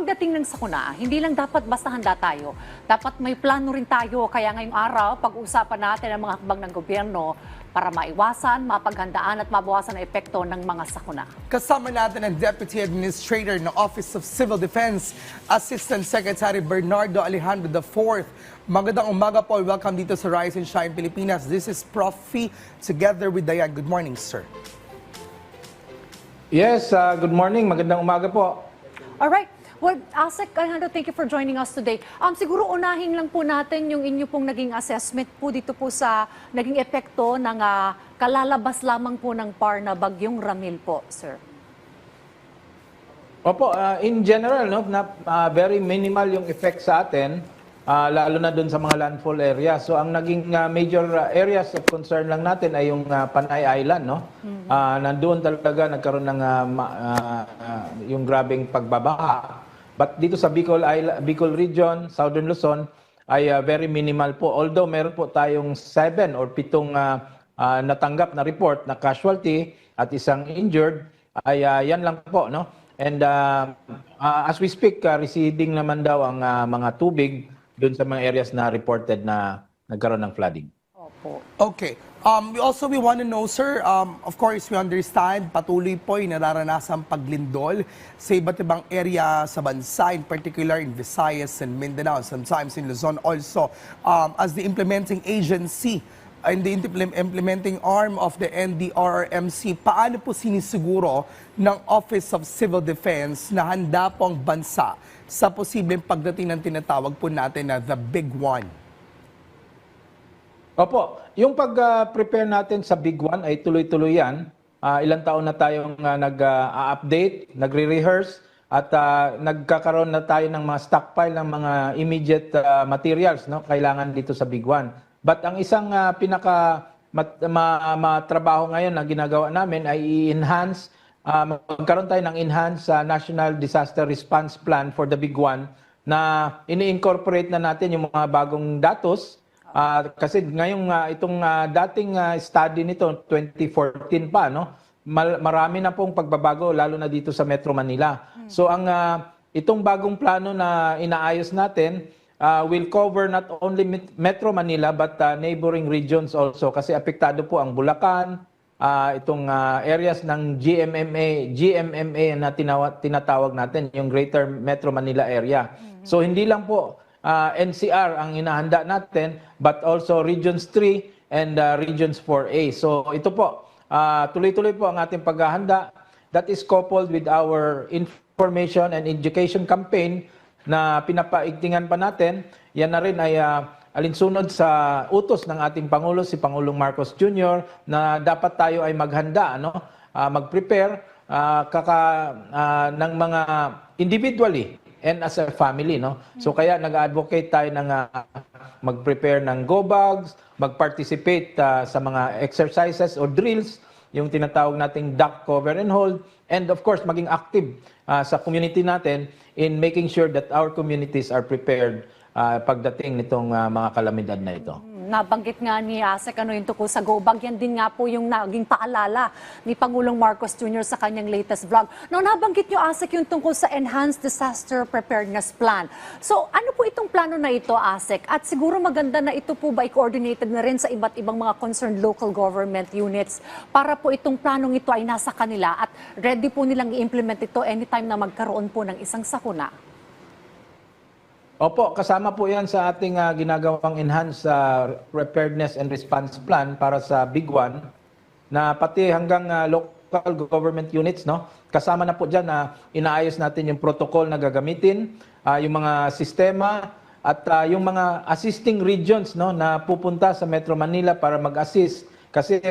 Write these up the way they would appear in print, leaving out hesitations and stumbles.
pagdating ng sakuna, hindi lang dapat basta handa tayo. Dapat may plano rin tayo. Kaya ngayong araw, pag-uusapan natin ang mga hakbang ng gobyerno para maiwasan, mapaghandaan at mabawasan ang epekto ng mga sakuna. Kasama natin ang Deputy Administrator ng Office of Civil Defense, Assistant Secretary Bernardo Alejandro IV. Magandang umaga po. Welcome dito sa Rise and Shine Pilipinas. This is Prof. Fee together with Dayan. Good morning, sir. Yes, good morning. Magandang umaga po. Alright. Well, Asek Alejandro, thank you for joining us today. Siguro unahin lang po natin yung inyo pong naging assessment po dito po sa naging epekto ng kalalabas lamang po ng PAR na bagyong Ramil po, sir. Opo, in general, no, very minimal yung effect sa atin, lalo na dun sa mga landfall area. So ang naging major areas of concern lang natin ay yung Panay Island, no? Nandoon talaga nagkaroon ng yung grabing pagbabaha. But dito sa Bicol region, Southern Luzon ay very minimal po. Although meron po tayong 7 or 7 natanggap na report na casualty at isang injured, ay yan lang po, no? And as we speak, receding naman daw ang mga tubig doon sa mga areas na reported na nagkaroon ng flooding. Opo. Okay. We want to know, sir, of course, we understand patuloy po yung nararanasan paglindol sa iba't ibang area sa bansa, in particular in Visayas and Mindanao, sometimes in Luzon also. As the implementing agency and the implementing arm of the NDRRMC, paano po sinisiguro ng Office of Civil Defense na handa po ang bansa sa posibleng pagdating ng tinatawag po natin na the big one? Opo, yung pag-prepare natin sa big one ay tuloy-tuloy yan. Ilang taon na tayong nag-update, nagre-rehearse, at nagkakaroon na tayo ng mga stockpile ng mga immediate materials, no, kailangan dito sa big one. But ang isang matrabaho ngayon na ginagawa namin ay i-enhance, magkaroon tayo ng enhanced National Disaster Response Plan for the big one na ini-incorporate na natin yung mga bagong datos. Kasi ngayong itong dating study nito 2014 pa, no, marami na pong pagbabago lalo na dito sa Metro Manila. So ang itong bagong plano na inaayos natin will cover not only Metro Manila but neighboring regions also, kasi apektado po ang Bulacan, itong areas ng GMMA na tinatawag natin, yung Greater Metro Manila area. So hindi lang po NCR ang inahanda natin, but also Regions 3 and Regions 4A. So ito po, tuloy-tuloy po ang ating paghahanda. That is coupled with our information and education campaign na pinapaigtingan pa natin. Yan na rin ay alinsunod sa utos ng ating Pangulo, si Pangulong Marcos Jr., na dapat tayo ay maghanda, no? Mag-prepare ng mga individually and as a family, no? So kaya nag-advocate tayo ng mag-prepare ng go bags, mag-participate sa mga exercises or drills, yung tinatawag nating duck, cover and hold, and of course maging active sa community natin in making sure that our communities are prepared pagdating nitong mga kalamidad na ito. Nabanggit nga ni Asek yung tungkol sa GoBag, yan din nga po yung naging paalala ni Pangulong Marcos Jr. sa kanyang latest vlog. Now, nabanggit nyo, Asek, yung tungkol sa Enhanced Disaster Preparedness Plan. So, ano po itong plano na ito, Asek? At siguro maganda na ito po ba i-coordinated na rin sa iba't ibang mga concerned local government units para po itong planong ito ay nasa kanila at ready po nilang i-implement ito anytime na magkaroon po ng isang sakuna? Opo, kasama po yan sa ating ginagawang enhanced preparedness and response plan para sa big one, na pati hanggang local government units, no? Kasama na po dyan na inaayos natin yung protocol na gagamitin, yung mga sistema at yung mga assisting regions, no, na pupunta sa Metro Manila para mag-assist. Kasi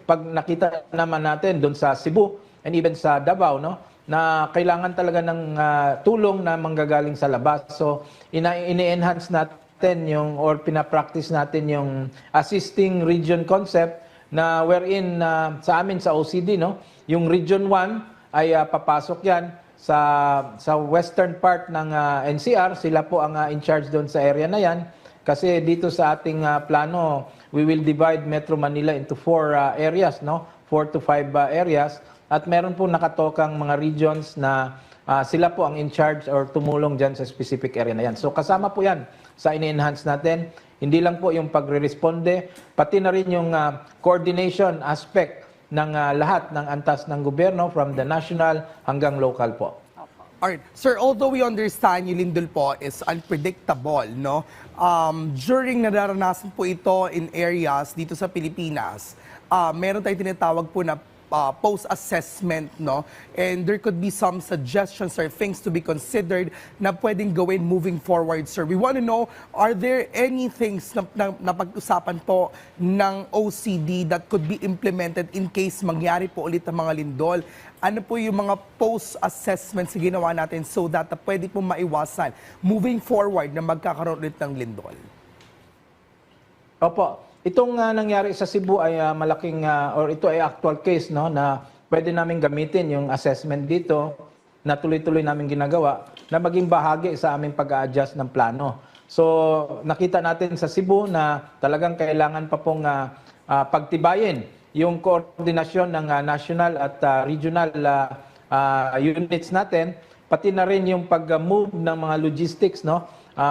pag nakita naman natin doon sa Cebu and even sa Davao, no, na kailangan talaga ng tulong na manggagaling sa labas. So, ini-enhance natin yung, or pinapractice natin yung assisting region concept na wherein sa amin sa OCD, no, yung Region 1 ay papasok yan sa western part ng NCR. Sila po ang in charge doon sa area na yan. Kasi dito sa ating plano, we will divide Metro Manila into 4 areas, no? 4 to 5 areas. At meron po nakatokang mga regions na sila po ang in charge or tumulong dyan sa specific area na yan. So kasama po yan sa ini-enhance natin. Hindi lang po yung pagre-responde, pati na rin yung coordination aspect ng lahat ng antas ng gobyerno from the national hanggang local po. Alright. Sir, although we understand yung lindol po is unpredictable, no? During nadaranasan po ito in areas dito sa Pilipinas, meron tayong tinatawag po na post-assessment, no? And there could be some suggestions or things to be considered na pwedeng gawin moving forward, sir. We want to know, are there any things na pag-usapan po ng OCD that could be implemented in case mangyari po ulit ang mga lindol? Ano po yung mga post-assessments na ginawa natin so that pwede po maiwasan moving forward na magkakaroon ulit ng lindol? Opo. Itong nangyari sa Cebu ay malaking or ito ay actual case, no, na pwede namin gamitin yung assessment dito na tuloy-tuloy namin ginagawa na maging bahagi sa aming pag-a-adjust ng plano. So nakita natin sa Cebu na talagang kailangan pa pong pagtibayin yung koordinasyon ng national at regional units natin, pati na rin yung pag-move ng mga logistics, no,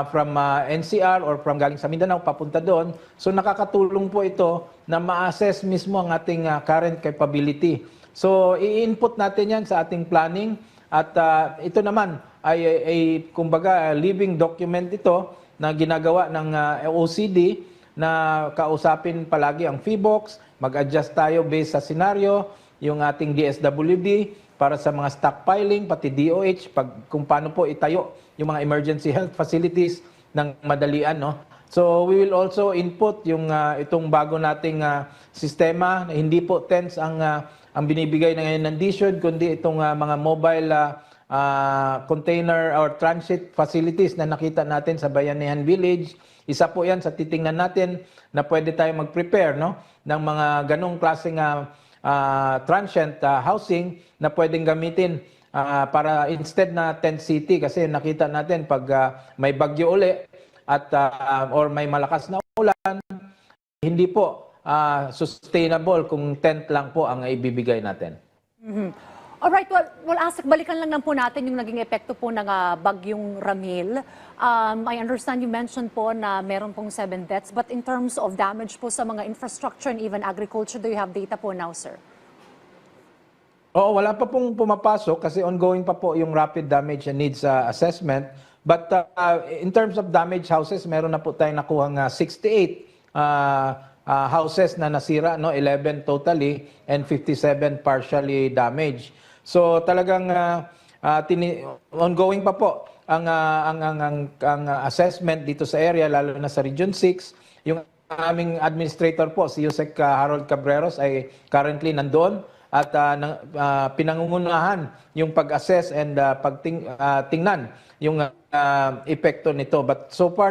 from NCR or from galing sa Mindanao papunta doon. So nakakatulong po ito na ma-assess mismo ang ating current capability. So i-input natin yan sa ating planning at ito naman ay kumbaga living document ito na ginagawa ng OCD na kausapin palagi ang PHIVOLCS, mag-adjust tayo based sa scenario, yung ating DSWD para sa mga stockpiling, pati DOH, kung paano po itayo yung mga emergency health facilities ng madalian, no? So we will also input yung itong bago nating sistema na hindi po tents ang binibigay na ngayon ng DSUD, kundi itong mga mobile container or transit facilities na nakita natin sa Bayanihan Village. Isa po yan sa titingnan natin na pwede tayo mag-prepare, no, ng mga ganong klaseng transient housing na pwedeng gamitin para instead na tent city, kasi nakita natin pag may bagyo uli at or may malakas na ulan, hindi po sustainable kung tent lang po ang ibibigay natin. Alright, well, Asek, balikan lang po natin yung naging epekto po ng bagyong Ramil. I understand you mentioned po na meron pong 7 deaths, but in terms of damage po sa mga infrastructure and even agriculture, do you have data po now, sir? Oo, wala pa pong pumapasok kasi ongoing pa po yung rapid damage and needs assessment. But in terms of damaged houses, meron na po tayong nakuhang 68 houses na nasira, no, 11 totally and 57 partially damaged. So talagang ongoing pa po ang assessment dito sa area, lalo na sa Region 6. Yung aming administrator po, si Yusek Harold Cabreros, ay currently nandoon at pinangungunahan yung pag-assess and tingnan yung epekto nito. But so far,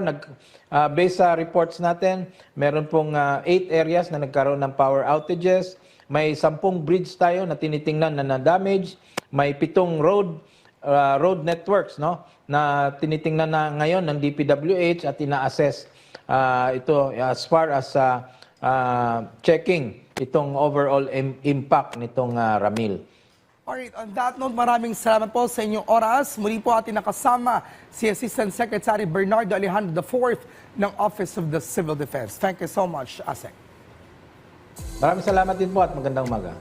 based sa reports natin, meron pong 8 areas na nagkaroon ng power outages. May 10 bridge tayo na tinitingnan na na-damage. May 7 road networks, no, na tinitingnan na ngayon ng DPWH at ina-assess ito as far as checking itong overall impact nitong Ramil. Alright, on that note, maraming salamat po sa inyong oras. Muli po atin nakasama si Assistant Secretary Bernardo Alejandro IV ng Office of the Civil Defense. Thank you so much, Asek. Maraming salamat din po at magandang umaga.